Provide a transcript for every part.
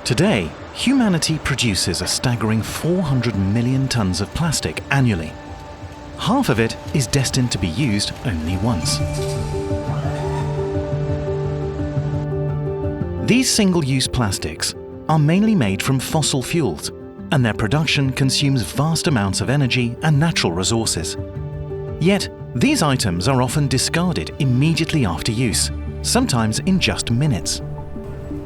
Today, humanity produces a staggering 400 million tons of plastic annually. Half of it is destined to be used only once. These single-use plastics are mainly made from fossil fuels, and their production consumes vast amounts of energy and natural resources. Yet, these items are often discarded immediately after use, sometimes in just minutes.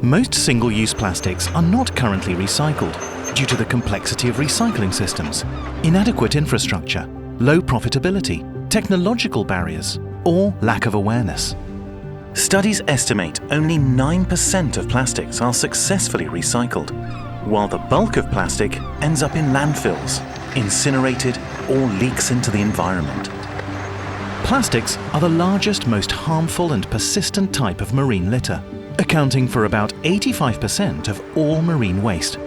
Most single-use plastics are not currently recycled due to the complexity of recycling systems, inadequate infrastructure, low profitability, technological barriers, or lack of awareness. Studies estimate only 9% of plastics are successfully recycled, while the bulk of plastic ends up in landfills, incinerated, or leaks into the environment. Plastics are the largest, most harmful and persistent type of marine litter, accounting for about 85% of all marine waste.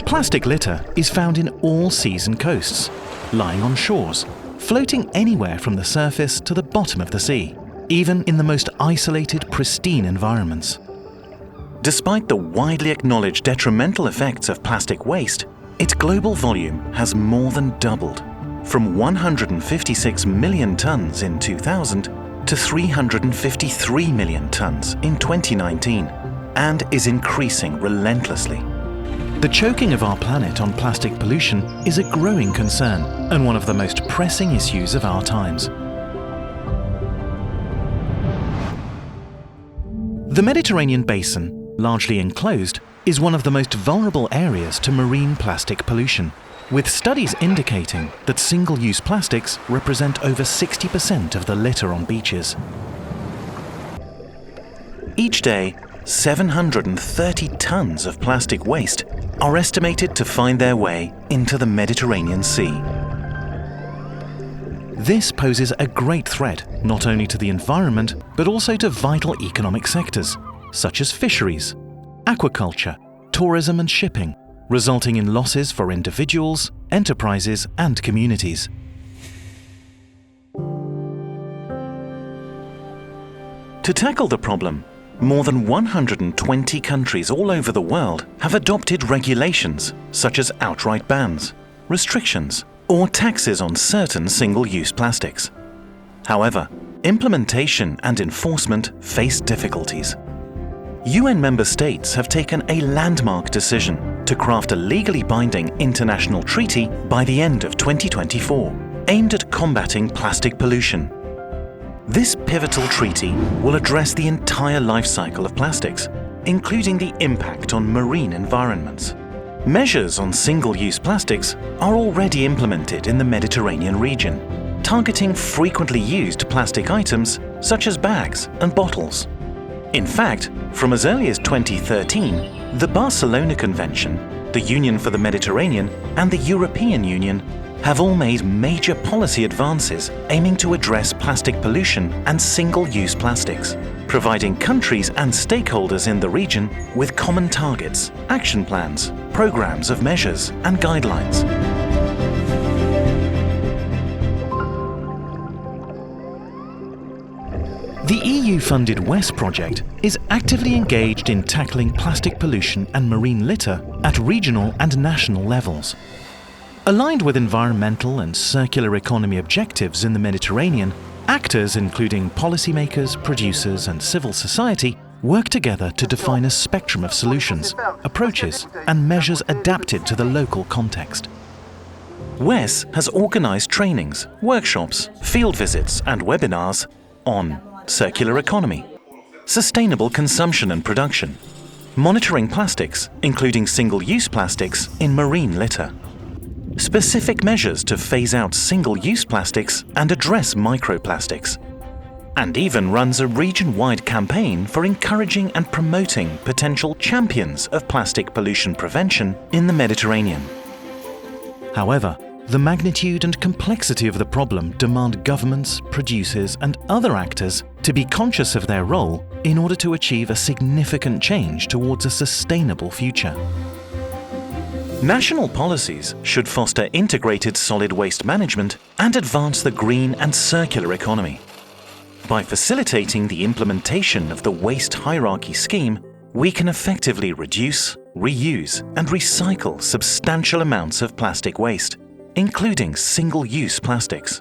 Plastic litter is found in all seas and coasts, lying on shores, floating anywhere from the surface to the bottom of the sea, even in the most isolated, pristine environments. Despite the widely acknowledged detrimental effects of plastic waste, its global volume has more than doubled, from 156 million tons in 2000 to 353 million tons in 2019, and is increasing relentlessly. The choking of our planet on plastic pollution is a growing concern and one of the most pressing issues of our times. The Mediterranean basin, largely enclosed, is one of the most vulnerable areas to marine plastic pollution, with studies indicating that single-use plastics represent over 60% of the litter on beaches. Each day, 730 tons of plastic waste are estimated to find their way into the Mediterranean Sea. This poses a great threat not only to the environment but also to vital economic sectors such as fisheries, aquaculture, tourism and shipping, resulting in losses for individuals, enterprises and communities. To tackle the problem, more than 120 countries all over the world have adopted regulations such as outright bans, restrictions, or taxes on certain single-use plastics. However, implementation and enforcement face difficulties. UN member states have taken a landmark decision to craft a legally binding international treaty by the end of 2024, aimed at combating plastic pollution. This pivotal treaty will address the entire life cycle of plastics, including the impact on marine environments. Measures on single-use plastics are already implemented in the Mediterranean region, targeting frequently used plastic items such as bags and bottles. In fact, from as early as 2013, the Barcelona Convention, the Union for the Mediterranean, and the European Union have all made major policy advances aiming to address plastic pollution and single-use plastics, providing countries and stakeholders in the region with common targets, action plans, programs of measures, and guidelines. The EU-funded WES project is actively engaged in tackling plastic pollution and marine litter at regional and national levels. Aligned with environmental and circular economy objectives in the Mediterranean, actors including policymakers, producers and civil society work together to define a spectrum of solutions, approaches and measures adapted to the local context. WES has organised trainings, workshops, field visits and webinars on circular economy, sustainable consumption and production, monitoring plastics, including single-use plastics in marine litter, specific measures to phase out single-use plastics and address microplastics, and even runs a region-wide campaign for encouraging and promoting potential champions of plastic pollution prevention in the Mediterranean. However, the magnitude and complexity of the problem demand governments, producers, and other actors to be conscious of their role in order to achieve a significant change towards a sustainable future. National policies should foster integrated solid waste management and advance the green and circular economy. By facilitating the implementation of the waste hierarchy scheme, we can effectively reduce, reuse, and recycle substantial amounts of plastic waste, including single-use plastics.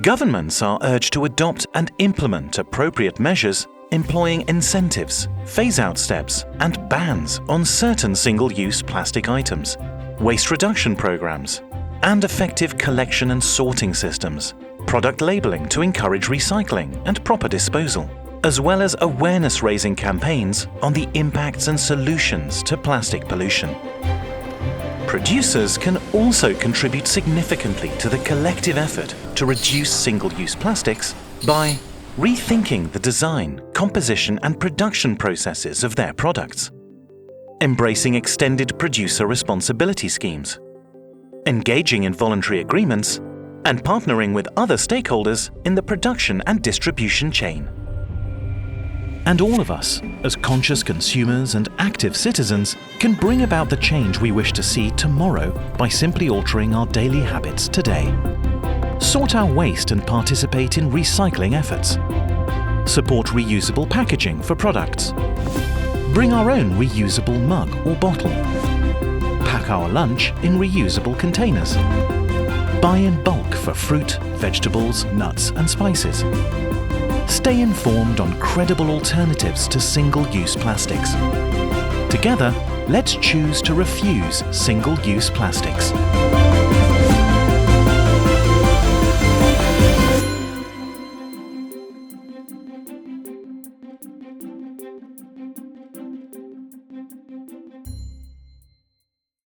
Governments are urged to adopt and implement appropriate measures employing incentives, phase-out steps, and bans on certain single-use plastic items, waste reduction programs, and effective collection and sorting systems, product labeling to encourage recycling and proper disposal, as well as awareness-raising campaigns on the impacts and solutions to plastic pollution. Producers can also contribute significantly to the collective effort to reduce single-use plastics by rethinking the design, composition, and production processes of their products, embracing extended producer responsibility schemes, engaging in voluntary agreements, and partnering with other stakeholders in the production and distribution chain. And all of us, as conscious consumers and active citizens, can bring about the change we wish to see tomorrow by simply altering our daily habits today. Sort our waste and participate in recycling efforts. Support reusable packaging for products. Bring our own reusable mug or bottle. Pack our lunch in reusable containers. Buy in bulk for fruit, vegetables, nuts and spices. Stay informed on credible alternatives to single-use plastics. Together, let's choose to refuse single-use plastics.